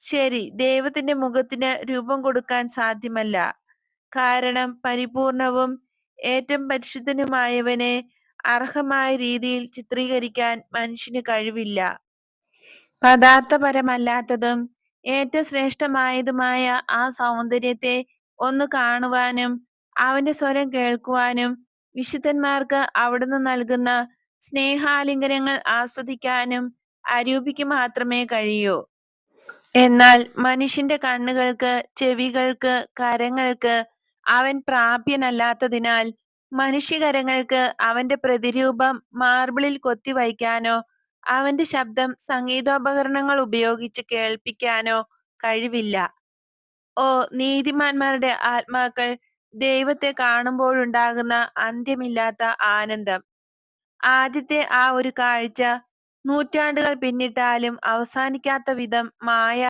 ശരി, ദൈവത്തിന്റെ മുഖത്തിന് രൂപം കൊടുക്കാൻ സാധ്യമല്ല. കാരണം പരിപൂർണവും ഏറ്റവും പരിശുദ്ധനുമായവനെ അർഹമായ രീതിയിൽ ചിത്രീകരിക്കാൻ മനുഷ്യന് കഴിവില്ല. പദാർത്ഥപരമല്ലാത്തതും ഏറ്റവും ശ്രേഷ്ഠമായതുമായ ആ സൗന്ദര്യത്തെ ഒന്ന് കാണുവാനും അവന്റെ സ്വരം കേൾക്കുവാനും വിശുദ്ധന്മാർക്ക് അവിടുന്ന് നൽകുന്ന സ്നേഹാലിംഗനങ്ങൾ ആസ്വദിക്കാനും അരൂപിക്ക് മാത്രമേ കഴിയൂ. എന്നാൽ മനുഷ്യന്റെ കണ്ണുകൾക്ക്, ചെവികൾക്ക്, കരങ്ങൾക്ക് അവൻ പ്രാപ്യനല്ലാത്തതിനാൽ മനുഷ്യകരങ്ങൾക്ക് അവന്റെ പ്രതിരൂപം മാർബിളിൽ കൊത്തിവയ്ക്കാനോ അവന്റെ ശബ്ദം സംഗീതോപകരണങ്ങൾ ഉപയോഗിച്ച് കേൾപ്പിക്കാനോ കഴിവില്ല. ഓ നീതിമാന്മാരുടെ ആത്മാക്കൾ, ദൈവത്തെ കാണുമ്പോഴുണ്ടാകുന്ന അന്ത്യമില്ലാത്ത ആനന്ദം! ആദ്യത്തെ ആ ഒരു കാഴ്ച നൂറ്റാണ്ടുകൾ പിന്നിട്ടാലും അവസാനിക്കാത്ത വിധം